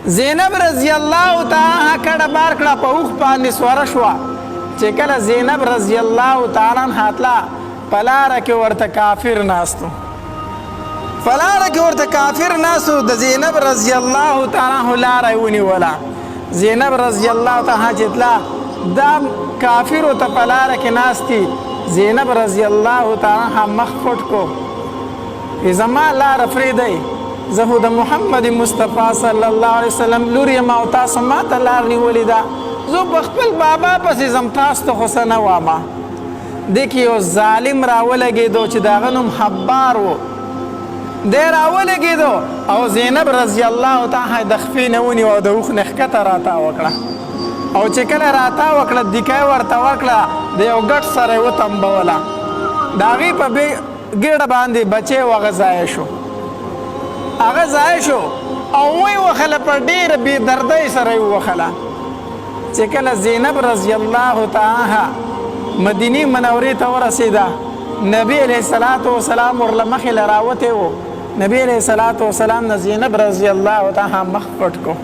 زینب رضی الله تعالی کړه بار کړه په اوښ باندې سواره شوه چې کله زینب رضی الله تعالی عنها تله په لاره کې ورته کافر ناستو د زینب رضی الله تعالی عنها لاره یې ونیوله زینب رضی الله تعالی چې تله دا کافرو ته په لاره کې ناستي زینب رضی الله تعالی عنها مخ پټ کو زما لاره پرېږدئ زه خو د محمد مصطفی صلی الله علیه وسلم لور یم او تاسو ما ته لار نیولې ده زه په خپل بابا پسې ځم تاسو ته خو څه نه وامه دې کې یو ظالم راولګېدو چې د هغه نوم حبار و دی راولګېدو او زینب رضی الله تعالی د خپې نه ونیو او د اوښ نه ښکته راتاو کړه او چې کله راتاو کړه دیکه یې ورته ورکړه د یو ګټ سره یې وتمبوله د هغې په ګېډه باندې بچی و هغه ضایع شو او وی وخله په ډېره بې دردۍ سره یې ووخله چې کله زینب رضی الله تعالی مدینې منورې ته ورسېده نبی علیه الصلاة وسلام ورله مخې له راوتی و نبی علیه الصلاة وسلام نه زینب رضی الله تعالی مخ پټ کو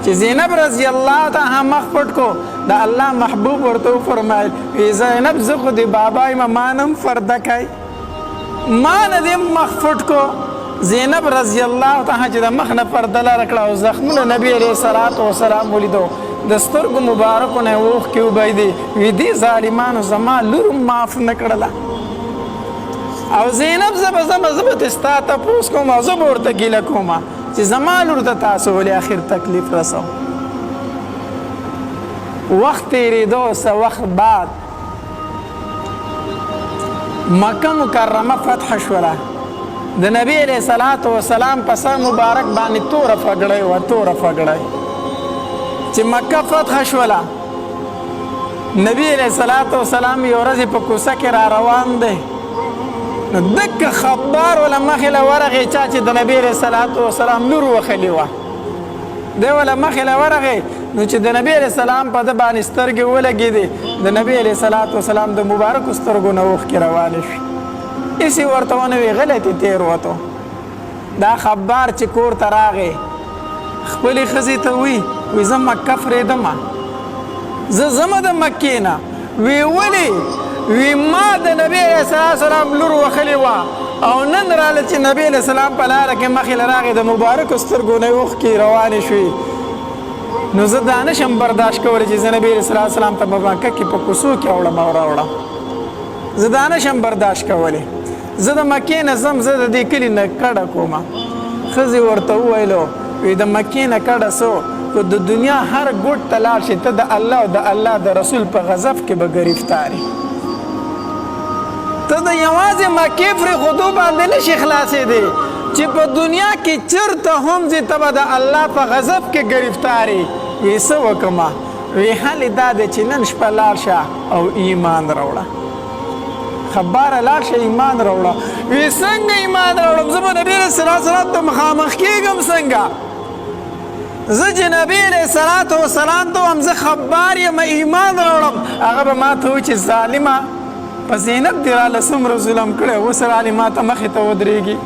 چې زینب رضی الله تعالی مخ پټ کو د الله محبوب ورته وفرمایل زینب زه خو د بابا یم ما نه هم فرده کوي ما نه دې مخ پټ کو زینب رضی الله تعالی چې د مخ نه پرده لره کړه او زخمونه نبی علیه الصلاة وسلام ولیدو د سترګو مبارکو نه یې اوښکې وبهیدې وی دې ظالمانو زما لور هم معاف نه کړله او زینب زه به ځمه زه به دې ستا تپوس کوم او زه به ورته ګیله کومه چې زما لور ته تاسو ولې اخر تکلیف رسو وخت تېرېدو څه وخت بعد مکه مکرمه فتح شوله د نبی علیه الصلاة وسلام په سر مبارک باندې توره پګړۍ وه توره پګړۍ چې مکه فتح شوله نبی علیه الصلاة وسلام یو ورځ په کوڅه کې را روان دی نو دکه خبار وله مخې له ورغې چا چې د نبی علیه الصلاة وسلام لور وښلې وه دی وله مخې له ورغې نو چې د نبی علیه السلام په ده باندې سترګې ولګېدې د نبی علیه الصلاة وسلام د مبارکو سترګو نه اوښکې روانې شوې هېڅ ورته ونه وی غلطې تېر وتو دا خبار چې کور ته راغی خپلې ښځې ته وی زه مکه فرېدمه زه ځمه د مکې نه وی ولې وی ما د نبی علیه الصلاة وسلام لور وښلې وه او نن راله چې نبی علیه السلام په لاره کې مخې له راغې د مبارکو سترګو نه یې اوښکې روانې شوې نو زه دا نه شم برداشت کولی چې زه نبی علیه الصلاة وسلام ته په مکه کې په کوڅو کې اوړم او راوړم زه دا نه شم برداشت کولی زه د مکې نه ځم زه د دې کلي نه کډه کومه ښځې ورته وویلو وی د مکې نه کډه سو که د دنیا هر ګوټ ته لاړ شي ته د الله او د الله د رسول په غضب کې به ګرفتاري ته د یوازې مکې پرېښودو باندې نه شي خلاصېدی چې په دنیا کې چېرته هم ځې ته به د الله په غضب کې ګرفتاري وی څه وکړمه وی حل دا دی چې نن شپه لاړ شه او ایمان راوړه خباره لاړ شه ایمان راوړه وی څنګه ایمان راوړم زه به نبي علیه السلام ته مخامخ کېږم څنګه زه چې نبي علیه السلام ته وایم زه خبار یم ایمان راوړم هغه به ما ته وایي چې ظالمه په زینب دې راله څومره ظلم کړی اوس رالې ما ته مخې ته ودرېږي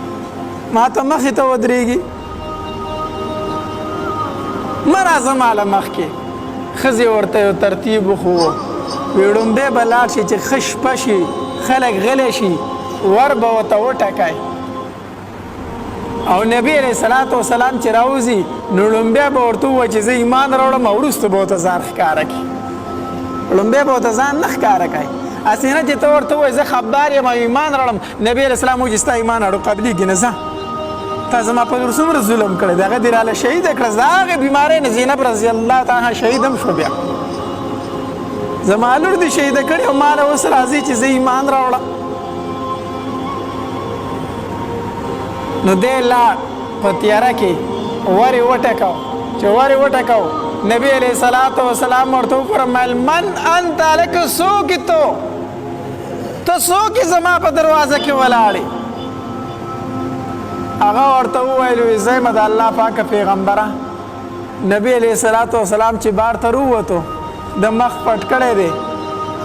مه راځه ماله مخکې ښځې ورته یو ترتیب وښوو وی ړومبی به لاړ شي چې ښه شپه شي خلک غلی شي ور به ورته وټکئ او نبی علیه الصلاة وسلام چې راوځي نو ړومبی به ورته ووایي چې زه ایمان راوړم او وروسته به ورته ځان ښکاره کړي ړومبی به ورته ځان نه ښکاره کوي هسې نه چې ته ورته ووایې زه خبار یم او ایمان راوړم نبی علیه السلام وایي چې ستا ایمان اړو قبلېږي نه ځه تا زما په لور څومره ظلم کړی د هغه دې راله شهیده کړه د هغې بیمارۍ نه زینب رضی الله تعالی شهید هم شو بیا زما لور دې شهیده کړې او ما له اوس راځي چې زه ایمان راوړم نو دی لاړ په تیاره کې ور یې وټکاو چې ور یې وټکاو نبی علیه الصلاة وسلام ورته وفرمیل من انت هلکه څوک یې ته څوک یې زما په دروازه کې ولاړې هغه ورته وویل وی زه یم د الله پاکه پیغمبره نبی علیه الصلاة وسلام چې بار ته رووتو د مخ پټ کړی دی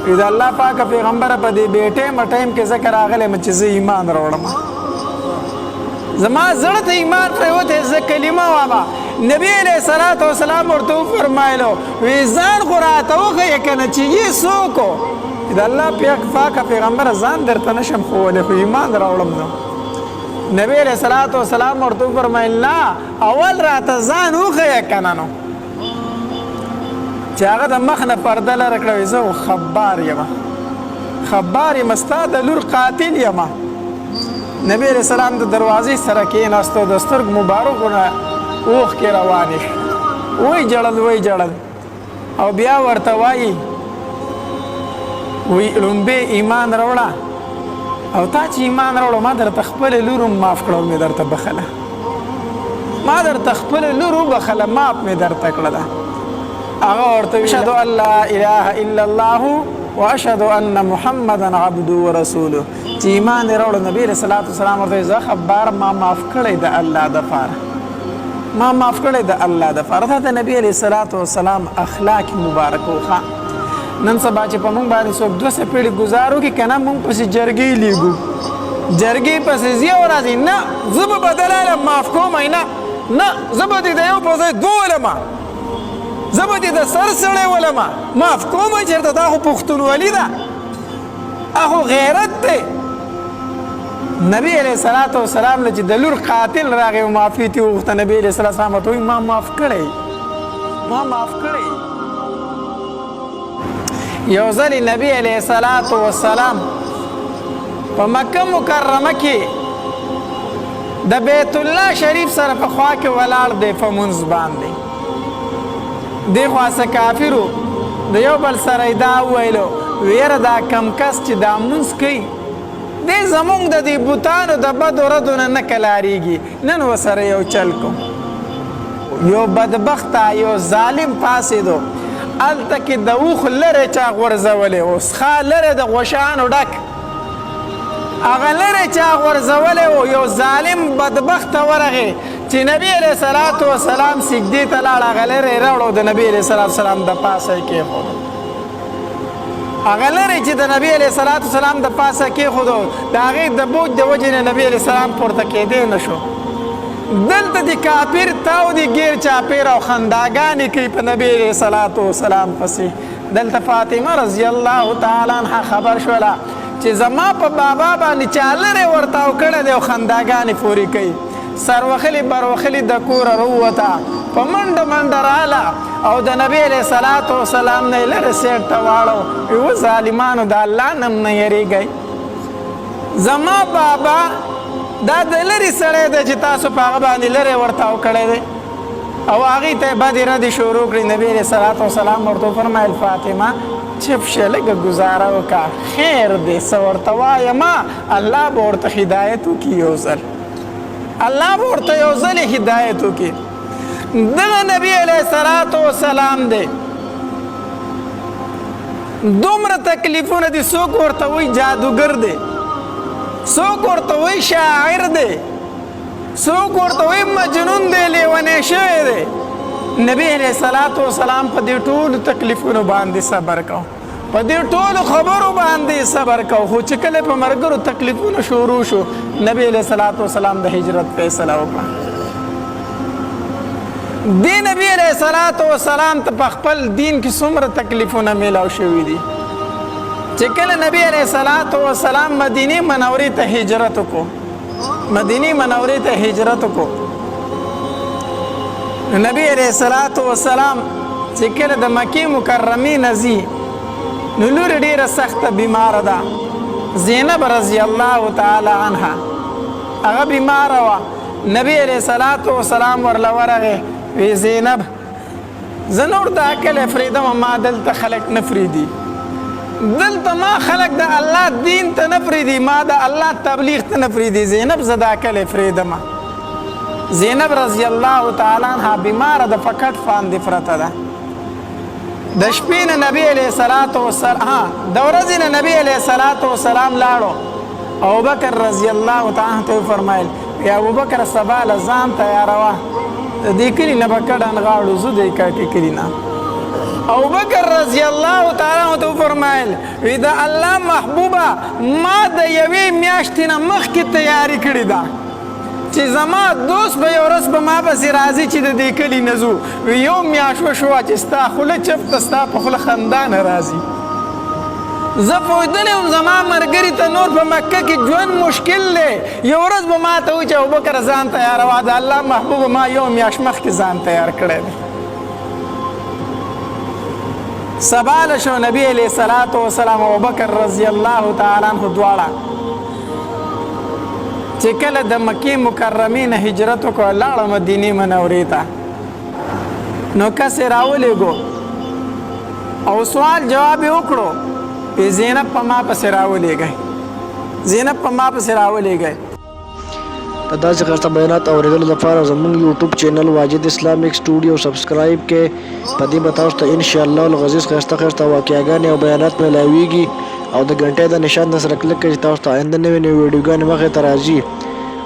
وی د الله پاکه پیغمبره په دې بې ټایمه ټایم کې ځکه راغلی یم چې زه ایمان راوړم زما زړه ته ایمان پرېوتی زه کلمه وامه نبی علیہ الصلوۃ والسلام ورته فرمایلو وی ځان خو راته وښیه کنه چې یې څوک و د الله پاکه پیغمبره ځان درته نشم ښوولی خو ایمان راوړم نو نبی علیہ الصلوۃ والسلام ورته فرمایل نه اول راته ځان وښیه کنه نو چې هغه د مخ نه پرده لره کړه زه خبار یم خبار یم ستا د لور قاتل یم نبی علیہ السلام د دروازې سره کېناستو د سترګو مبارکونه اوښکې روانې شوې وی جړل او بیا ورته وایي وی لومبې ایمان راوړه او تا چې ایمان راوړه ما درته خپلې لور هم معاف کړه او مې درته بخله ما درته خپلې لور وبخله معاف مې درته کړه ده هغه ورته اشهد ان لا اله الا الله واشهد ان محمدا عبده ورسوله چې ایمان یې راوړه نبي علیه الصلاة والسلام ورته زه خبر ما معاف کړی د الله دپاره ما معاف کړی د الله دپاره دا د نبي علیه الصلاة والسلام اخلاق مبارک وخه نن سبا چې په موږ باندې څوک 200 پیړۍ ګزار وکړي که نه موږ پسې جرګې لیږو جرګې پسې ځي او راځي نه زه به بدل علم معاف کوم نه زه به دې د یو په ځای دوه ولمه زه به دې د سر سړی ولمه معاف کوم چېرته دا خو پښتونولي ده هغه غیرت دی نبی علیہ الصلوۃ والسلام چې د لور قاتل راغی او معافي ترې وغوښته نبی علیہ الصلوۃ والسلام ورته وایي ما معاف کړی یو ځل نبی علیہ الصلوۃ والسلام په مکه مکرمه کې د بیت الله شریف سره په خوا کې ولاړ دی په مونځ باندې دی خوا څه کافرو د یو بل سره یې دا وویلو ویره دا کم کس چې دا مونځ کوي دی زمونږ د دې بوتانو د بدو ردو نه نه کلاریږي نن ورسره یو چل کوم یو بدبخته یو ظالم پاسېدو هلته کې د اوښ لرې چا غورځولی و څښا لرې د غوشانو ډک هغه لرې چا غورځولی و یو ظالم بدبخته ورغې چې نبي علیه الصلاة والسلام سجدې ته لاړ هغه لرې یې راوړو د نبي علیه الصلاة والسلام د پاسه یې کېښودو هغه لرې چې د نبي علیه الصلاة والسلام د پاسه کېښودو د هغې د بوج د وجې نه نبي علیه السلام پورته کېدی نه شو دلته د کافر تاو دی غیر چاپیر او خنداګانې کوي په نبی علیه الصلاة والسلام پسې دلته فاطمه رضی الله تعالی عنها خبر شوله چې زما په بابا باندې چا لرې ورتاو کړی دی او خنداګانې پورې کوي سروخلي بروخلي د کوره راووته په منډه منډه راله او د نبی علیه الصلاة والسلام نه یې لرې سیټ ته واړو و ظالمانو د الله نم نه یېرېږئ زما بابا دا د لرې سړی دی چې تاسو په هغه باندې لرې ورتاو کړی دی او هغې ته یې بدې ردې شروع کړي نبي علیه الصلاة والسلام ورته وفرمیل فاطمه چپ شه لږه ګزاره وکړه خیر دی څه ورته وایمه الله به ورته هدایت وکړي یو ځل الله به ورته یو ځل هدایت وکړي دغه نبي علیه الصلاة والسلام دی دومره تکلیفونه دي څوک ورته وایي جادوګر دی څوک ورته وایي شاعر دی څوک ورته وایي مجنون دی لیونی شوی دی نبی علیه الصلاة والسلام په دې ټولو تکلیفونو باندې صبر کو په دې ټولو خبرو باندې صبر کو خو چې کله په ملګرو تکلیفونه شروع شو نبی علیه الصلاة والسلام د هجرت فیصله وکړه دې نبی علیه الصلاة والسلام ته په خپل دین کې څومره تکلیفونه میلاو شوي دي چې کله نبی علیه الصلاة والسلام مدینې منورې ته هجرت وکړو مدینې منورې ته هجرت وکړو نبی علیه الصلاة والسلام چې کله د مکې مکرمې نه ځي نو لور ډېره سخته بیماره ده زینب رضی الله تعالی عنها هغه بیماره وه نبی علیه الصلاة والسلام ورله ورغې وی زینب زه نور دا عقل افریدم ما دلته خلک نه فریدي دلته ما خلک د الله دین ته نه فریدي ما د الله تبلیغ ته نه فریدي زینب زه دا عقل افریدم زینب رضی الله تعالی عنها بیماره د فقط باندې پرته ده د شپې نه نبی علیه الصلاة والسلام د ورځې نه نبی علیه الصلاة والسلام لاړو ابوبکر رضی الله تعالی عنه ته فرمایل یا ابوبکر سبا له ځان تیاروه د دې کلي نه به کډن غاړو زه د کاکې کلي نه ابوبکر رضی الله تعالی عنه ته فرمایل وی د الله محبوبه ما د یوې میاشتې نه مخکې تیاری کړې ده چې زما دوست به یو ورځ به ما پسې راځي چې د دې کلي نه ځو یو میاشت وشوه چې ستا خوله چپته ستا په خوله خندا نه راځي زه پوهېدلی وم زما ملګري ته نور په مکه کې ژوند مشکل دی یو ورځ به ما ته وایي چې ابوبکر ځان تیاروه د الله محبوبه ما یو میاشت مخکې ځان تیار کړی دی سباله شو نبی علیه الصلاة وسلام ابوبکر رضی الله تعالی عنه دواړه چې کله د مکې مکرمې نه هجرت وکړه لاړه مدینې منورې ته نو کس یې راولېږو او سوال جواب یې وکړو زینب په ما پسې راولېږئ زینب په ما پسې راولېږئ د داسې ښایسته بیانات اورېدلو لپاره زموږ یوټیوب چینل واجد اسلامیک سټوډیو سبسکرایب کې په دې به تاسو ته انشاءالله العزیز ښایسته واقعیاګانې او بیانات میلاویږي او د غنټې د نشان نه سره کلک کړئ چې تاسو ته آینده نوې ویډیوګانې مخې ته راځي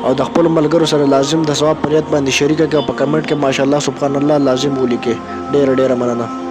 او د خپلو ملګرو سره لازم د ثواب په نیت باندې شریکه کړئ او په کمنټ کې ماشاءالله سبحان الله لازم ولیکئ ډېره مننه